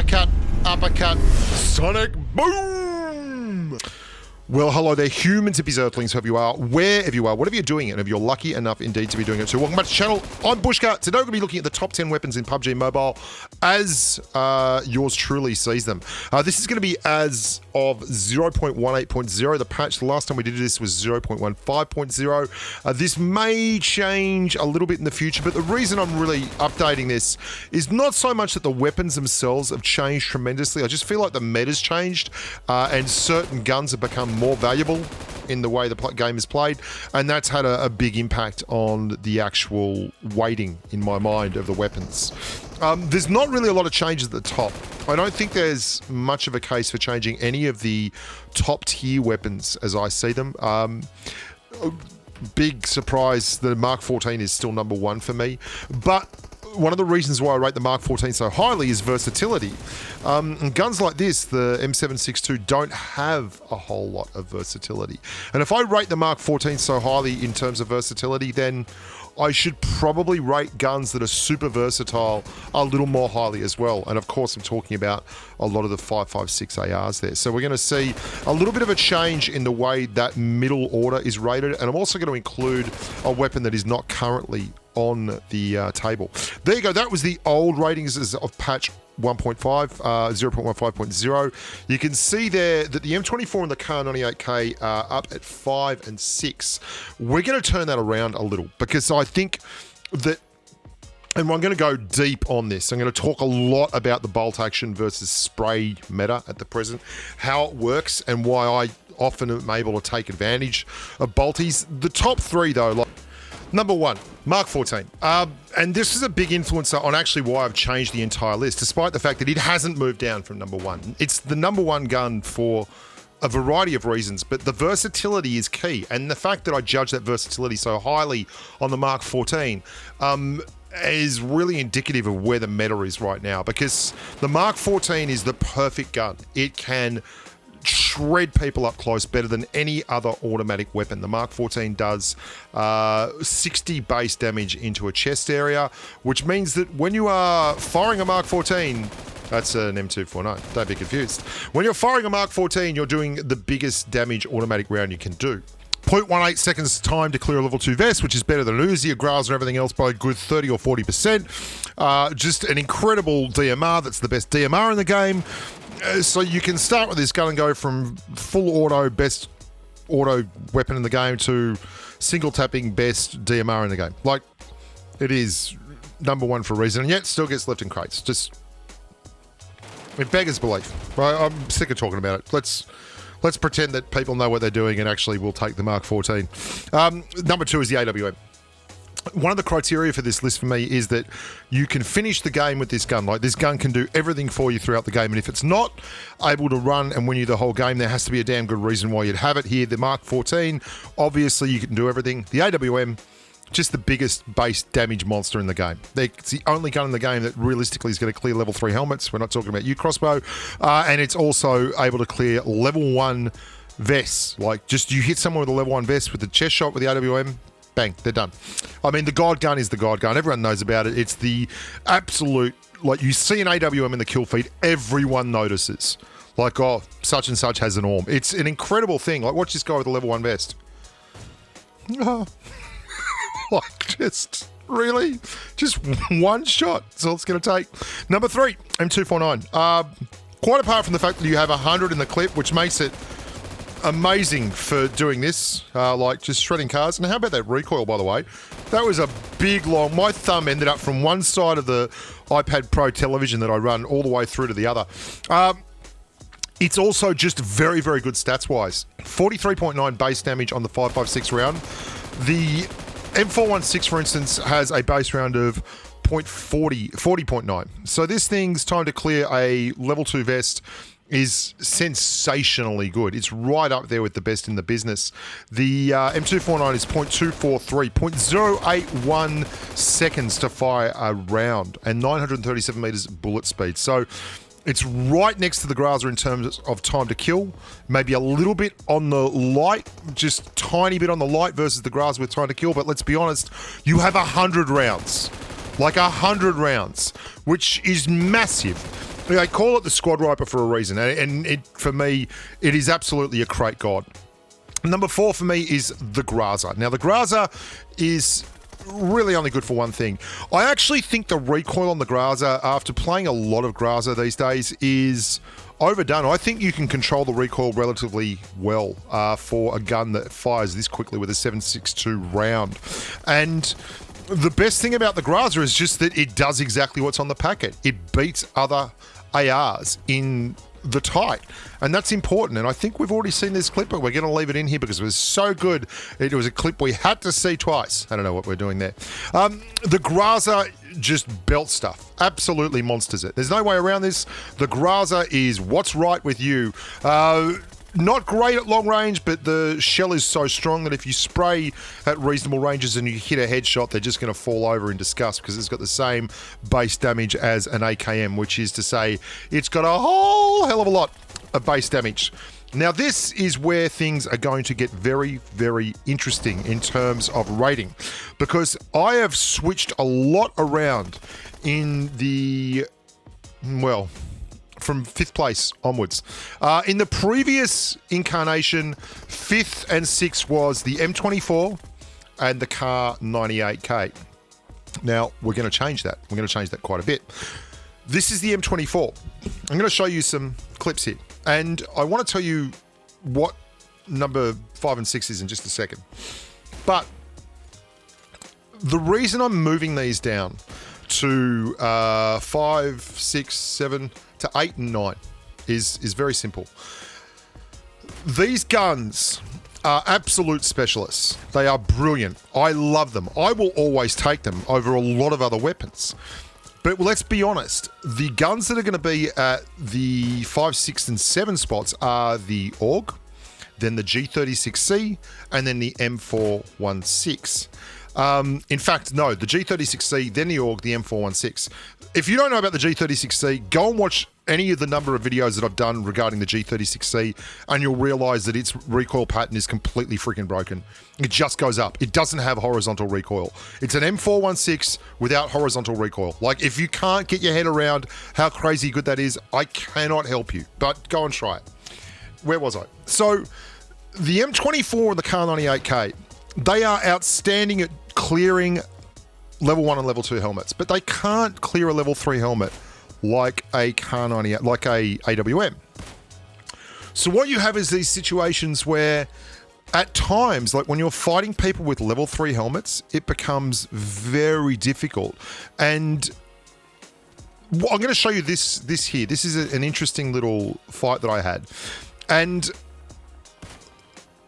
uppercut, uppercut, sonic boom! Well, hello there, humans, hippies, earthlings, whoever you are, wherever you are, whatever you're doing, and if you're lucky enough indeed to be doing it. So welcome back to the channel. I'm Bushka. Today we're going to be looking at the top 10 weapons in PUBG Mobile as yours truly sees them. This is going to be as of 0.18.0. The patch, the last time we did this was 0.15.0. This may change a little bit in the future, but the reason I'm really updating this is not so much that the weapons themselves have changed tremendously. I just feel like the meta's changed and certain guns have become more valuable in the way the game is played, and that's had a big impact on the actual weighting in my mind of the weapons. There's not really a lot of changes at the top. I don't think there's much of a case for changing any of the top tier weapons as I see them. Big surprise, the Mark 14 is still number one for me, but one of the reasons why I rate the Mark 14 so highly is versatility. Guns like this, the M762, don't have a whole lot of versatility. And if I rate the Mark 14 so highly in terms of versatility, then I should probably rate guns that are super versatile a little more highly as well. And of course, I'm talking about a lot of the 5.56 ARs there. So we're going to see a little bit of a change in the way that middle order is rated. And I'm also going to include a weapon that is not currently on the table. There you go. That was the old ratings of patch 0.15.0. You can see there that the M24 and the Kar 98K are up at 5 and 6. We're going to turn that around a little because I think that, and I'm going to go deep on this. I'm going to talk a lot about the bolt action versus spray meta at the present, how it works and why I often am able to take advantage of bolties. The top three though, like number one, Mark 14. And this is a big influencer on actually why I've changed the entire list, despite the fact that it hasn't moved down from number one. It's the number one gun for a variety of reasons, but the versatility is key. And the fact that I judge that versatility so highly on the Mark 14 is really indicative of where the meta is right now, because the Mark 14 is the perfect gun. It can shred people up close better than any other automatic weapon. The Mark 14 does 60 base damage into a chest area, which means that when you are firing a Mark 14, that's an M249, don't be confused. When you're firing a Mark 14, you're doing the biggest damage automatic round you can do. 0.18 seconds time to clear a level 2 vest, which is better than an Uzi, a Grails, and everything else by a good 30 or 40%. Just an incredible DMR. That's the best DMR in the game. So you can start with this gun and go from full auto, best auto weapon in the game, to single tapping, best DMR in the game. Like, it is number one for a reason, and yet still gets left in crates. Just, it beggars belief. I'm sick of talking about it. Let's pretend that people know what they're doing and actually will take the Mark 14. Number two is the AWM. One of the criteria for this list for me is that you can finish the game with this gun. Like, this gun can do everything for you throughout the game, and if it's not able to run and win you the whole game, there has to be a damn good reason why you'd have it here. The Mark 14, obviously you can do everything. The AWM, just the biggest base damage monster in the game. It's the only gun in the game that realistically is going to clear level 3 helmets. We're not talking about you, crossbow. And it's also able to clear level 1 vests. Like, just you hit someone with a level 1 vest with the chest shot with the AWM, bang, they're done. I mean, the God gun is the God gun. Everyone knows about it. It's the absolute, like, you see an AWM in the kill feed, everyone notices. Like, oh, such and such has an AWM. It's an incredible thing. Like, watch this guy with a level 1 vest. Oh. Like, just, really? Just one shot. That's all it's going to take. Number three, M249. Quite apart from the fact that you have 100 in the clip, which makes it amazing for doing this, like just shredding cars. And how about that recoil, by the way? That was a big, long... My thumb ended up from one side of the iPad Pro television that I run all the way through to the other. It's also just very, very good stats-wise. 43.9 base damage on the 5.56 round. The M416, for instance, has a base round of 40.9. So this thing's time to clear a level 2 vest is sensationally good. It's right up there with the best in the business. The M249 is 0.243, 0.081 seconds to fire a round, and 937 meters bullet speed. So it's right next to the Grazer in terms of time to kill. Maybe a little bit on the light, just tiny bit on the light versus the Grazer with time to kill. But let's be honest, you have 100 rounds. Like 100 rounds, which is massive. They call it the Squad Riper for a reason, and it, for me, it is absolutely a crate god. Number 4 for me is the Graza. Now, the Graza is really only good for one thing. I actually think the recoil on the Graza, after playing a lot of Graza these days, is overdone. I think you can control the recoil relatively well for a gun that fires this quickly with a 7.62 round. And the best thing about the Graza is just that it does exactly what's on the packet. It beats other ARs in the tight, and that's important. And I think we've already seen this clip, but we're going to leave it in here because it was so good. It was a clip we had to see twice. I don't know what we're doing there. The Graza just belt stuff, absolutely monsters it. There's no way around this. The Graza is what's right with you. Not great at long range, but the shell is so strong that if you spray at reasonable ranges and you hit a headshot, they're just going to fall over in disgust because it's got the same base damage as an AKM, which is to say it's got a whole hell of a lot of base damage. Now, this is where things are going to get very, very interesting in terms of rating, because I have switched a lot around in the, well, from 5th place onwards. In the previous incarnation, 5th and 6th was the M24 and the Kar 98K. Now, we're going to change that. We're going to change that quite a bit. This is the M24. I'm going to show you some clips here. And I want to tell you what number 5 and 6 is in just a second. But the reason I'm moving these down to 5, 6, 7... to 8 and 9 is very simple. These guns are absolute specialists. They are brilliant. I love them. I will always take them over a lot of other weapons. But let's be honest, the guns that are going to be at the 5, 6, and 7 spots are the AUG, then the G36C, and then the M416. In fact, no, the G36C, then the AUG, the M416. If you don't know about the G36C, go and watch any of the number of videos that I've done regarding the G36C, and you'll realize that its recoil pattern is completely freaking broken. It just goes up. It doesn't have horizontal recoil. It's an M416 without horizontal recoil. Like, if you can't get your head around how crazy good that is, I cannot help you, but go and try it. Where was I? So, the M24 and the Kar 98K, they are outstanding at clearing level 1 and level 2 helmets, but they can't clear a level 3 helmet like a Kar 98, like a AWM. So what you have is these situations where at times, like when you're fighting people with level 3 helmets, it becomes very difficult. And I'm going to show you this here. This is an interesting little fight that I had. And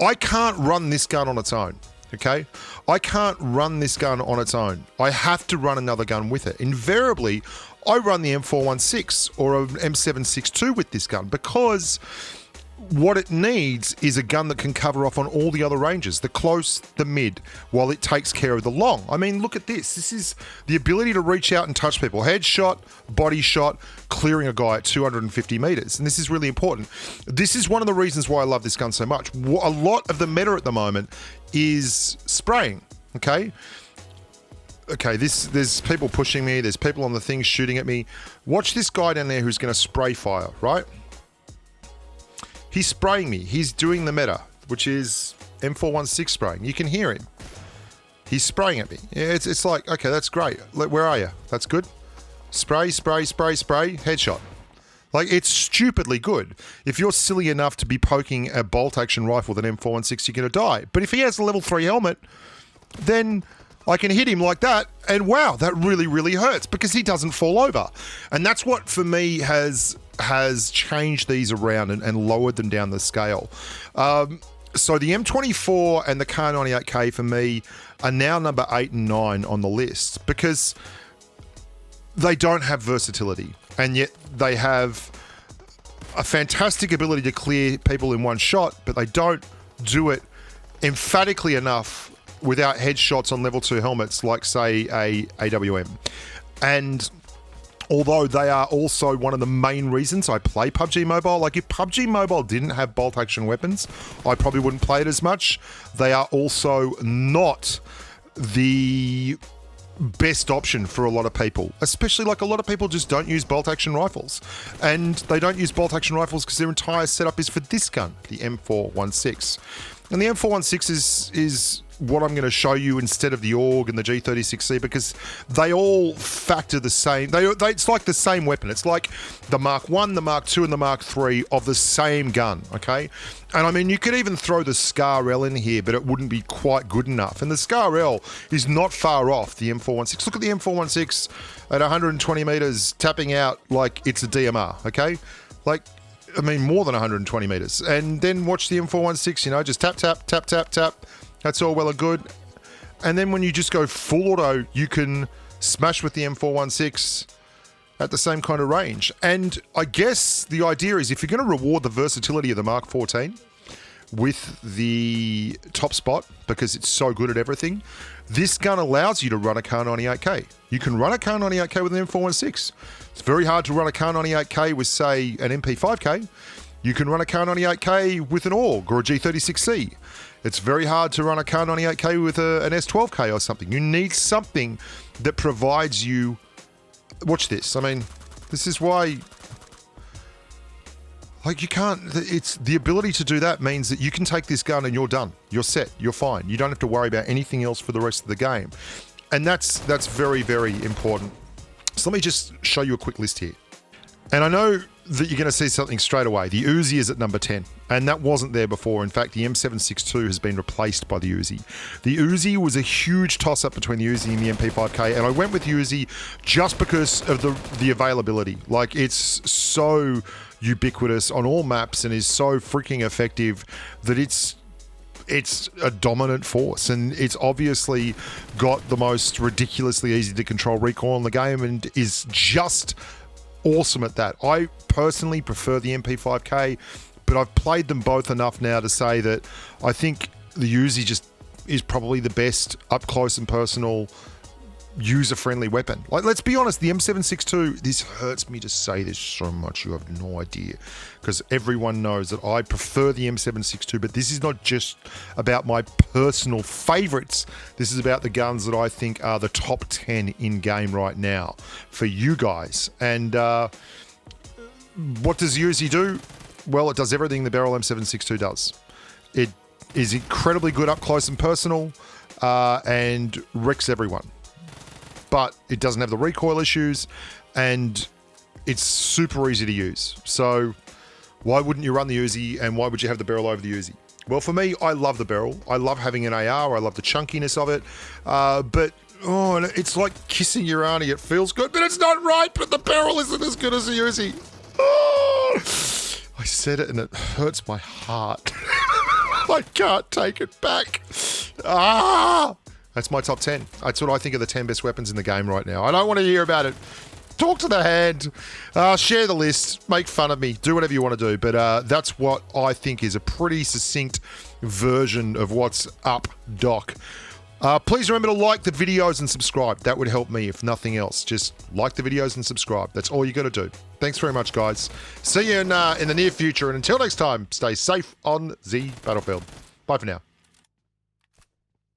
I can't run this gun on its own. Okay, I can't run this gun on its own. I have to run another gun with it. Invariably, I run the M416 or an M762 with this gun because what it needs is a gun that can cover off on all the other ranges, the close, the mid, while it takes care of the long. I mean, look at this. This is the ability to reach out and touch people. Headshot, body shot, clearing a guy at 250 meters. And this is really important. This is one of the reasons why I love this gun so much. A lot of the meta at the moment is spraying, okay? Okay, there's people pushing me. There's people on the thing shooting at me. Watch this guy down there who's going to spray fire, right? He's spraying me. He's doing the meta, which is M416 spraying. You can hear him. He's spraying at me. Yeah, it's like, okay, that's great. Where are you? That's good. Spray, spray, spray, spray, headshot. Like, it's stupidly good. If you're silly enough to be poking a bolt action rifle with an M416, you're going to die. But if he has a level 3 helmet, then I can hit him like that, and wow, that really, really hurts because he doesn't fall over. And that's what, for me, has changed these around and lowered them down the scale. So the M24 and the Kar 98K, for me, are now number 8 and 9 on the list because they don't have versatility, and yet they have a fantastic ability to clear people in one shot, but they don't do it emphatically enough without headshots on level 2 helmets like, say, a AWM. And although they are also one of the main reasons I play PUBG Mobile, like if PUBG Mobile didn't have bolt action weapons, I probably wouldn't play it as much. They are also not the best option for a lot of people, especially like a lot of people just don't use bolt action rifles, and they don't use bolt action rifles because their entire setup is for this gun, the M416. And the M416 is what I'm going to show you instead of the AUG and the G36C, because they all factor the same. It's like the same weapon. It's like the Mark 1, the Mark 2, and the Mark 3 of the same gun, okay? And I mean, you could even throw the Scar L in here, but it wouldn't be quite good enough. And the Scar L is not far off the M416. Look at the M416 at 120 meters tapping out like it's a DMR, okay? Like, I mean, more than 120 meters. And then watch the M416, you know, just tap, tap, tap, tap, tap. That's all well and good. And then when you just go full auto, you can smash with the M416 at the same kind of range. And I guess the idea is if you're going to reward the versatility of the Mark 14 with the top spot, because it's so good at everything, this gun allows you to run a Kar 98K. You can run a Kar 98K with an M416. It's very hard to run a Kar 98K with, say, an MP5K. You can run a Kar 98K with an AUG or a G36C. It's very hard to run a Kar 98K with an S12K or something. You need something that provides you... Watch this. I mean, this is why... Like, you can't... It's the ability to do that means that you can take this gun and you're done. You're set. You're fine. You don't have to worry about anything else for the rest of the game. And that's very, very important. So let me just show you a quick list here. And I know that you're going to see something straight away. The Uzi is at number 10, and that wasn't there before. In fact, the M762 has been replaced by the Uzi. The Uzi was a huge toss-up between the Uzi and the MP5K, and I went with Uzi just because of the availability. Like, it's so ubiquitous on all maps and is so freaking effective that it's a dominant force, and it's obviously got the most ridiculously easy to control recoil in the game and is just awesome at that. I personally prefer the MP5K, but I've played them both enough now to say that I think the Uzi just is probably the best up close and personal user-friendly weapon. Like, let's be honest, the M762, this hurts me to say this so much, you have no idea, because everyone knows that I prefer the M762, but this is not just about my personal favorites. This is about the guns that I think are the top 10 in game right now for you guys. And what does Uzi do? Well, it does everything the Barrel M762 does. It is incredibly good up close and personal, and wrecks everyone. But it doesn't have the recoil issues, and it's super easy to use. So why wouldn't you run the Uzi, and why would you have the Barrel over the Uzi? Well, for me, I love the Barrel. I love having an AR. I love the chunkiness of it. But it's like kissing your auntie. It feels good, but it's not right. But the Barrel isn't as good as the Uzi. Oh, I said it, and it hurts my heart. I can't take it back. That's my top 10. That's what I think are the 10 best weapons in the game right now. I don't want to hear about it. Talk to the hand. Share the list. Make fun of me. Do whatever you want to do. But that's what I think is a pretty succinct version of what's up, Doc. Please remember to like the videos and subscribe. That would help me, if nothing else. Just like the videos and subscribe. That's all you got to do. Thanks very much, guys. See you in the near future. And until next time, stay safe on the battlefield. Bye for now.